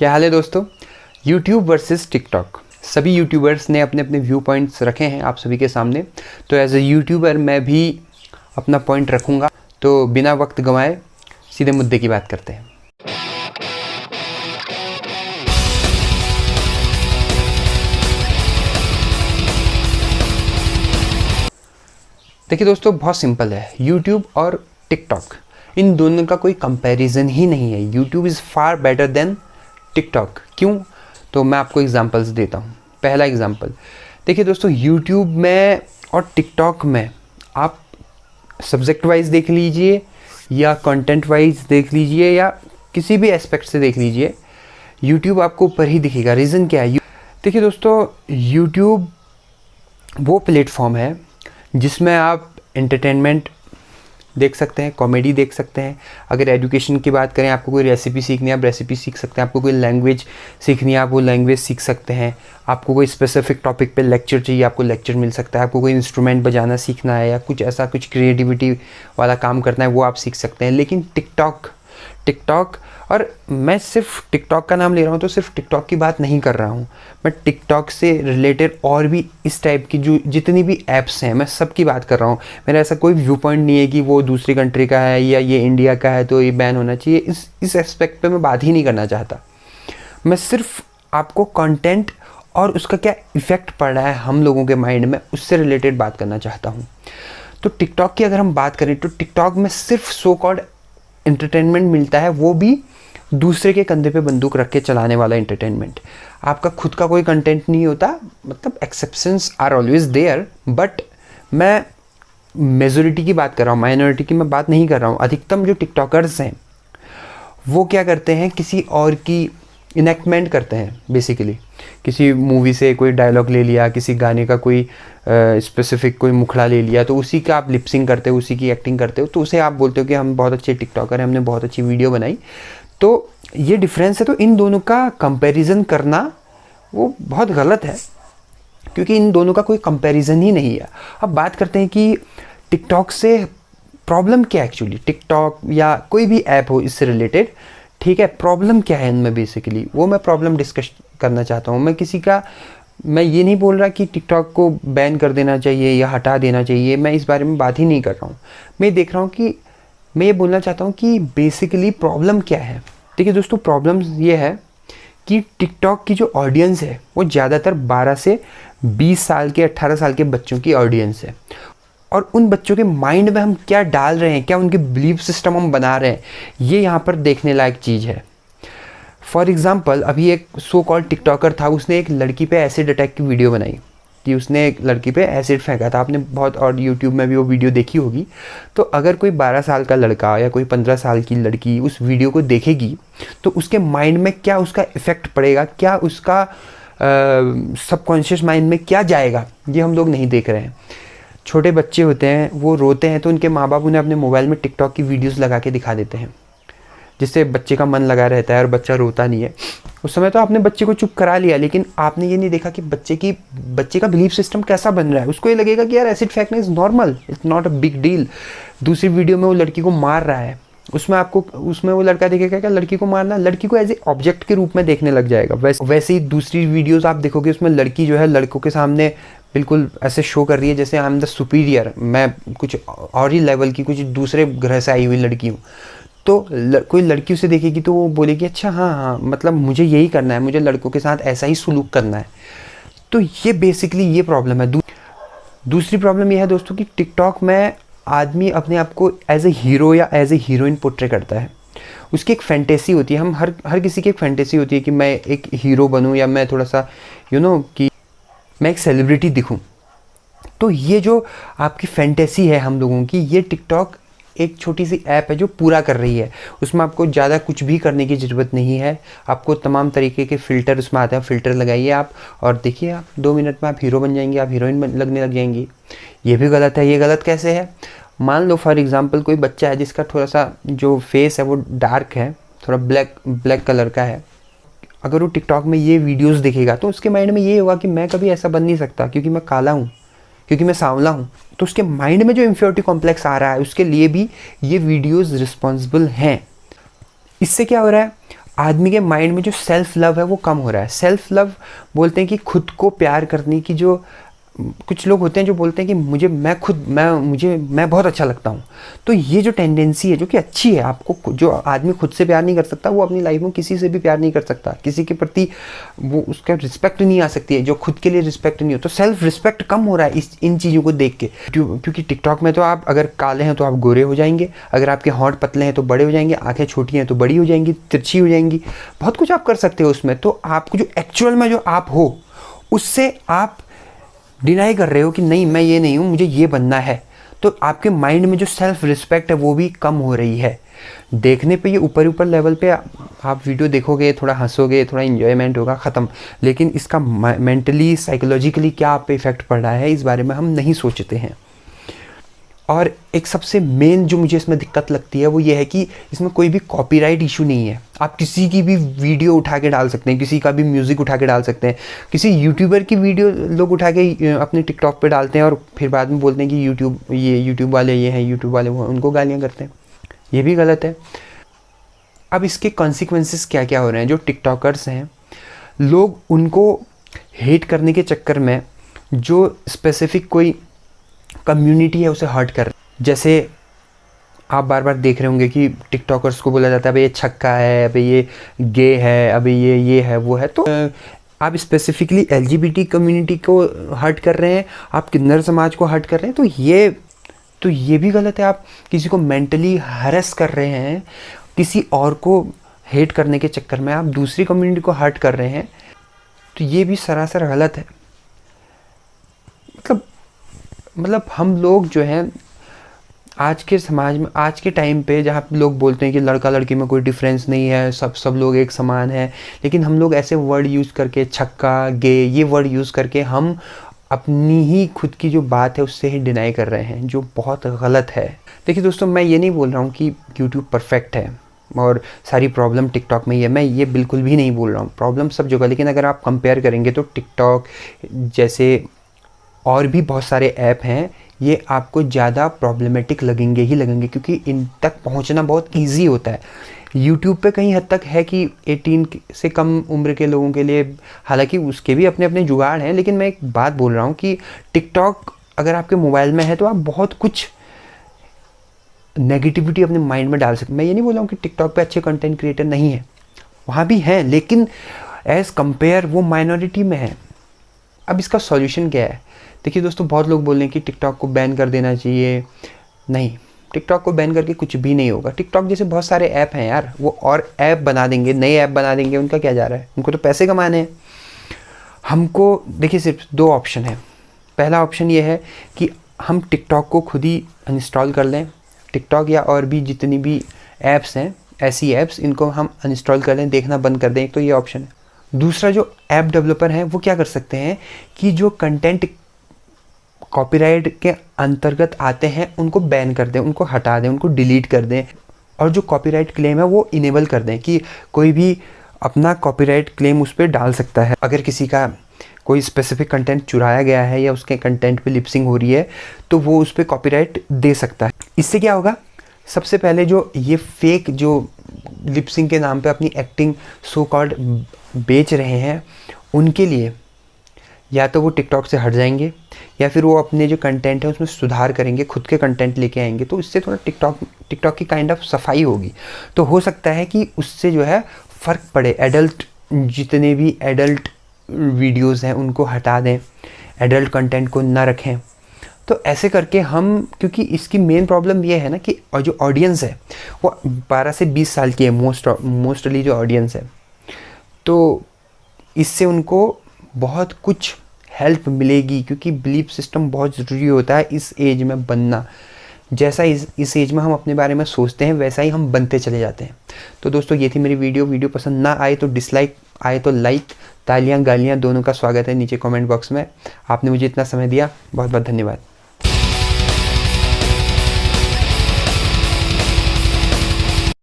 क्या हाल है दोस्तों। YouTube versus TikTok. सभी यूट्यूबर्स ने अपने अपने व्यू पॉइंट्स रखे हैं आप सभी के सामने। तो एज ए यूट्यूबर मैं भी अपना पॉइंट रखूँगा। तो बिना वक्त गंवाए सीधे मुद्दे की बात करते हैं। देखिए दोस्तों, बहुत सिंपल है। YouTube और टिकटॉक, इन दोनों का कोई कंपैरिजन ही नहीं है। YouTube is far better than TikTok. क्यों? तो मैं आपको एग्जांपल्स देता हूँ। पहला एग्जांपल देखिए दोस्तों, YouTube में और टिकटॉक में आप सब्जेक्ट वाइज देख लीजिए या कंटेंट वाइज देख लीजिए या किसी भी एस्पेक्ट से देख लीजिए, YouTube आपको ऊपर ही दिखेगा। रीज़न क्या है? देखिए दोस्तों, YouTube वो प्लेटफॉर्म है जिसमें आप एंटरटेनमेंट देख सकते हैं, कॉमेडी देख सकते हैं। अगर एजुकेशन की बात करें, आपको कोई रेसिपी सीखनी है आप रेसिपी सीख सकते हैं। आपको कोई लैंग्वेज सीखनी है आप वो लैंग्वेज सीख सकते हैं। आपको कोई स्पेसिफिक टॉपिक पे लेक्चर चाहिए, आपको लेक्चर मिल सकता है। आपको कोई इंस्ट्रूमेंट बजाना सीखना है या कुछ ऐसा कुछ क्रिएटिविटी वाला काम करना है, वो आप सीख सकते हैं। लेकिन टिकटॉक और मैं सिर्फ टिकटॉक का नाम ले रहा हूँ तो सिर्फ टिकटॉक की बात नहीं कर रहा हूँ। मैं टिकटॉक से रिलेटेड और भी इस टाइप की जो जितनी भी ऐप्स हैं मैं सब की बात कर रहा हूँ। मेरा ऐसा कोई व्यू पॉइंट नहीं है कि वो दूसरी कंट्री का है या ये इंडिया का है तो ये बैन होना चाहिए। इस एस्पेक्ट पे मैं बात ही नहीं करना चाहता। मैं सिर्फ आपको कंटेंट और उसका क्या इफ़ेक्ट पड़ रहा है हम लोगों के माइंड में, उससे रिलेटेड बात करना चाहता हूँ। तो टिकटॉक की अगर हम बात करें तो टिकटॉक में सिर्फ सो कॉल्ड एंटरटेनमेंट मिलता है, वो भी दूसरे के कंधे पे बंदूक रख के चलाने वाला एंटरटेनमेंट। आपका खुद का कोई कंटेंट नहीं होता। मतलब exceptions are always there, but मैं मेजोरिटी की बात कर रहा हूँ, माइनॉरिटी की मैं बात नहीं कर रहा हूँ। अधिकतम जो टिकटॉकर्स हैं वो क्या करते हैं, किसी और की इनेक्टमेंट करते हैं। बेसिकली किसी मूवी से कोई डायलॉग ले लिया, किसी गाने का कोई स्पेसिफिक कोई मुखड़ा ले लिया, तो उसी का आप लिपसिंग करते हो, उसी की एक्टिंग करते हो, तो उसे आप बोलते हो कि हम बहुत अच्छे टिकटॉकर हैं, हमने बहुत अच्छी वीडियो बनाई। तो ये डिफरेंस है। तो इन दोनों का कंपैरिजन करना वो बहुत गलत है, क्योंकि इन दोनों का कोई कंपैरिजन ही नहीं है। अब बात करते हैं कि टिकटॉक से प्रॉब्लम क्या है एक्चुअली, टिकटॉक या कोई भी ऐप हो इससे रिलेटेड। ठीक है, प्रॉब्लम क्या है इनमें बेसिकली, वो मैं प्रॉब्लम डिस्कस करना चाहता हूँ। मैं ये नहीं बोल रहा कि टिकटॉक को बैन कर देना चाहिए या हटा देना चाहिए, मैं इस बारे में बात ही नहीं कर रहा हूँ। मैं देख रहा हूँ कि मैं ये बोलना चाहता हूँ कि बेसिकली प्रॉब्लम क्या है। देखिए दोस्तों, प्रॉब्लम ये है कि टिकटॉक की जो ऑडियंस है वो ज़्यादातर 12 से 20 साल के 18 साल के बच्चों की ऑडियंस है। और उन बच्चों के माइंड में हम क्या डाल रहे हैं, क्या उनके बिलीफ सिस्टम हम बना रहे हैं, ये यहाँ पर देखने लायक चीज़ है। फॉर एग्ज़ाम्पल, अभी एक सो कॉल्ड टिकटॉकर था, उसने एक लड़की पे एसिड अटैक की वीडियो बनाई कि उसने एक लड़की पे एसिड फेंका था। आपने बहुत और यूट्यूब में भी वो वीडियो देखी होगी। तो अगर कोई 12 साल का लड़का या कोई 15 साल की लड़की उस वीडियो को देखेगी तो उसके माइंड में क्या उसका इफ़ेक्ट पड़ेगा, क्या उसका सबकॉन्शियस माइंड में क्या जाएगा, ये हम लोग नहीं देख रहे हैं। छोटे बच्चे होते हैं, वो रोते हैं तो उनके माँ बाप उन्हें अपने मोबाइल में टिकटॉक की वीडियोस लगा के दिखा देते हैं, जिससे बच्चे का मन लगा रहता है और बच्चा रोता नहीं है। उस समय तो आपने बच्चे को चुप करा लिया, लेकिन आपने ये नहीं देखा कि बच्चे का बिलीफ सिस्टम कैसा बन रहा है। उसको ये लगेगा कि यार एसिड फेंकना is normal, it's not a big deal. दूसरी वीडियो में वो लड़की को मार रहा है, उसमें वो लड़का देखेगा क्या लड़की को मारना, लड़की को एज ए ऑब्जेक्ट के रूप में देखने लग जाएगा। वैसे ही दूसरी वीडियोज़ आप देखोगे, उसमें लड़की जो है लड़कों के सामने बिल्कुल ऐसे शो कर रही है जैसे आई एम द सुपीरियर, मैं कुछ और ही लेवल की, कुछ दूसरे ग्रह से आई हुई लड़की हूँ। तो कोई लड़की उसे देखेगी तो वो बोलेगी अच्छा हाँ, मतलब मुझे यही करना है, मुझे लड़कों के साथ ऐसा ही सुलूक करना है। तो ये बेसिकली ये प्रॉब्लम है। दूसरी प्रॉब्लम ये है दोस्तों कि टिकटॉक में आदमी अपने आप को एज ए हीरो या एज ए हीरोइन पोर्ट्रे करता है। उसकी एक फैंटेसी होती है, हम हर किसी की एक फैंटेसी होती है कि मैं एक हीरो बनूँ या मैं थोड़ा सा कि मैं एक सेलिब्रिटी दिखूं। तो ये जो आपकी फैंटेसी है हम लोगों की, ये टिकटॉक एक छोटी सी ऐप है जो पूरा कर रही है। उसमें आपको ज़्यादा कुछ भी करने की ज़रूरत नहीं है। आपको तमाम तरीके के फ़िल्टर उसमें आते हैं, फ़िल्टर लगाइए आप और देखिए आप 2 मिनट में आप हीरो बन जाएंगे, आप हीरोइन लगने लग जाएंगी। ये भी गलत है। ये गलत कैसे है? मान लो फॉर एग्ज़ाम्पल कोई बच्चा है जिसका थोड़ा सा जो फेस है वो डार्क है, थोड़ा ब्लैक कलर का है। अगर वो टिकटॉक में ये वीडियोस देखेगा तो उसके माइंड में ये होगा कि मैं कभी ऐसा बन नहीं सकता, क्योंकि मैं काला हूँ, क्योंकि मैं सांवला हूँ। तो उसके माइंड में जो इन्फियोरिटी कॉम्प्लेक्स आ रहा है, उसके लिए भी ये वीडियोस रिस्पॉन्सिबल हैं। इससे क्या हो रहा है, आदमी के माइंड में जो सेल्फ लव है वो कम हो रहा है। सेल्फ लव बोलते हैं कि खुद को प्यार करने की जो कुछ लोग होते हैं जो बोलते हैं कि मैं बहुत अच्छा लगता हूँ। तो ये जो टेंडेंसी है जो कि अच्छी है, आपको जो आदमी खुद से प्यार नहीं कर सकता वो अपनी लाइफ में किसी से भी प्यार नहीं कर सकता, किसी के प्रति वो उसका रिस्पेक्ट नहीं आ सकती है जो खुद के लिए रिस्पेक्ट नहीं हो। तो सेल्फ रिस्पेक्ट कम हो रहा है इन चीज़ों को देख के, क्योंकि टिकटॉक में तो आप अगर काले हैं तो आप गोरे हो जाएंगे, अगर आपके होंठ पतले हैं तो बड़े हो जाएंगे, आँखें छोटी हैं तो बड़ी हो जाएंगी, तिरछी हो जाएंगी, बहुत कुछ आप कर सकते हो उसमें। तो आपको जो एक्चुअल में जो आप हो उससे आप डिनाई कर रहे हो कि नहीं मैं ये नहीं हूँ, मुझे ये बनना है। तो आपके माइंड में जो सेल्फ रिस्पेक्ट है वो भी कम हो रही है। देखने पे ये ऊपर ऊपर लेवल पे आप वीडियो देखोगे, थोड़ा हंसोगे, थोड़ा इन्जॉयमेंट होगा, ख़त्म। लेकिन इसका मेंटली साइकोलॉजिकली क्या आप पे इफ़ेक्ट पड़ रहा है इस बारे में हम नहीं सोचते हैं। और एक सबसे मेन जो मुझे इसमें दिक्कत लगती है वो ये है कि इसमें कोई भी कॉपीराइट इशू नहीं है। आप किसी की भी वीडियो उठा के डाल सकते हैं, किसी का भी म्यूज़िक उठा के डाल सकते हैं। किसी यूट्यूबर की वीडियो लोग उठा के अपने टिकटॉक पे डालते हैं और फिर बाद में बोलते हैं कि यूट्यूब वाले ये हैं, यूट्यूब वाले वो, उनको गालियाँ करते हैं। ये भी गलत है। अब इसके कॉन्सिक्वेंसेस क्या क्या हो रहे हैं। जो टिकटॉकर्स हैं, लोग उनको हेट करने के चक्कर में जो स्पेसिफिक कोई कम्युनिटी है उसे हर्ट कर रहे हैं। जैसे आप बार बार देख रहे होंगे कि टिकटॉकर्स को बोला जाता है भाई ये छक्का है, भाई ये गे है, अभी ये है वो है। तो आप स्पेसिफिकली एलजीबीटी कम्युनिटी को हर्ट कर रहे हैं, आप किन्नर समाज को हर्ट कर रहे हैं। तो ये भी गलत है। आप किसी को मेंटली हरेस कर रहे हैं, किसी और को हेट करने के चक्कर में आप दूसरी कम्युनिटी को हर्ट कर रहे हैं। तो ये भी सरासर गलत है। मतलब हम लोग जो हैं आज के समाज में, आज के टाइम पे जहाँ लोग बोलते हैं कि लड़का लड़की में कोई डिफरेंस नहीं है, सब लोग एक समान है, लेकिन हम लोग ऐसे वर्ड यूज़ करके, छक्का, गे, ये वर्ड यूज़ करके हम अपनी ही खुद की जो बात है उससे ही डिनाई कर रहे हैं, जो बहुत गलत है। देखिए दोस्तों, मैं ये नहीं बोल रहा हूँ कि यूट्यूब परफेक्ट है और सारी प्रॉब्लम टिकटॉक में ही है, मैं ये बिल्कुल भी नहीं बोल रहा हूँ। प्रॉब्लम सब जगह, लेकिन अगर आप कंपेयर करेंगे तो टिकटॉक जैसे और भी बहुत सारे ऐप हैं, ये आपको ज़्यादा प्रॉब्लमेटिक लगेंगे ही लगेंगे, क्योंकि इन तक पहुंचना बहुत इजी होता है। यूट्यूब पे कहीं हद तक है कि 18 से कम उम्र के लोगों के लिए, हालांकि उसके भी अपने अपने जुगाड़ हैं, लेकिन मैं एक बात बोल रहा हूँ कि टिकटॉक अगर आपके मोबाइल में है तो आप बहुत कुछ नेगेटिविटी अपने माइंड में डाल सकते। मैं ये नहीं बोल रहा हूँ कि टिकटॉक पे अच्छे कंटेंट क्रिएटर नहीं है, वहाँ भी हैं, लेकिन एज़ कंपेयर वो माइनॉरिटी में है। अब इसका सॉल्यूशन क्या है? देखिए दोस्तों, बहुत लोग बोल रहे हैं कि टिकटॉक को बैन कर देना चाहिए। नहीं, टिकटॉक को बैन करके कुछ भी नहीं होगा। टिकटॉक जैसे बहुत सारे ऐप हैं यार, वो और ऐप बना देंगे, नए ऐप बना देंगे, उनका क्या जा रहा है, उनको तो पैसे कमाने हैं। हमको देखिए सिर्फ 2 ऑप्शन है। पहला ऑप्शन ये है कि हम टिकटॉक को खुद ही अनइंस्टॉल कर लें, टिकटॉक या और भी जितनी भी ऐप्स हैं, ऐसी ऐप्स, इनको हम अनइंस्टॉल कर लें, देखना बंद कर दें। एक तो ये ऑप्शन है। दूसरा, जो ऐप डेवलपर हैं वो क्या कर सकते हैं कि जो कंटेंट कॉपीराइट के अंतर्गत आते हैं उनको बैन कर दें, उनको हटा दें, उनको डिलीट कर दें, और जो कॉपीराइट क्लेम है वो इनेबल कर दें कि कोई भी अपना कॉपीराइट क्लेम उस पर डाल सकता है। अगर किसी का कोई स्पेसिफिक कंटेंट चुराया गया है या उसके कंटेंट पे लिपसिंग हो रही है तो वो उस पर कॉपीराइट दे सकता है। इससे क्या होगा? सबसे पहले जो ये फेक जो लिपसिंग के नाम पे अपनी एक्टिंग सो कॉल्ड बेच रहे हैं, उनके लिए या तो वो टिकटॉक से हट जाएंगे या फिर वो अपने जो कंटेंट है उसमें सुधार करेंगे, खुद के कंटेंट लेके आएंगे। तो इससे थोड़ा टिकटॉक की काइंड ऑफ सफाई होगी। तो हो सकता है कि उससे जो है फ़र्क पड़े। एडल्ट, जितने भी एडल्ट वीडियोस हैं उनको हटा दें, एडल्ट कंटेंट को ना रखें। तो ऐसे करके हम, क्योंकि इसकी मेन प्रॉब्लम ये है ना कि और जो ऑडियंस है वो 12 से 20 साल की है, मोस्टली जो ऑडियंस है। तो इससे उनको बहुत कुछ हेल्प मिलेगी, क्योंकि बिलीफ सिस्टम बहुत ज़रूरी होता है इस एज में बनना। जैसा इस एज में हम अपने बारे में सोचते हैं वैसा ही हम बनते चले जाते हैं। तो दोस्तों, ये थी मेरी वीडियो पसंद ना आए तो डिसलाइक, आए तो लाइक, तालियां गालियां दोनों का स्वागत है नीचे कमेंट बॉक्स में। आपने मुझे इतना समय दिया, बहुत बहुत धन्यवाद।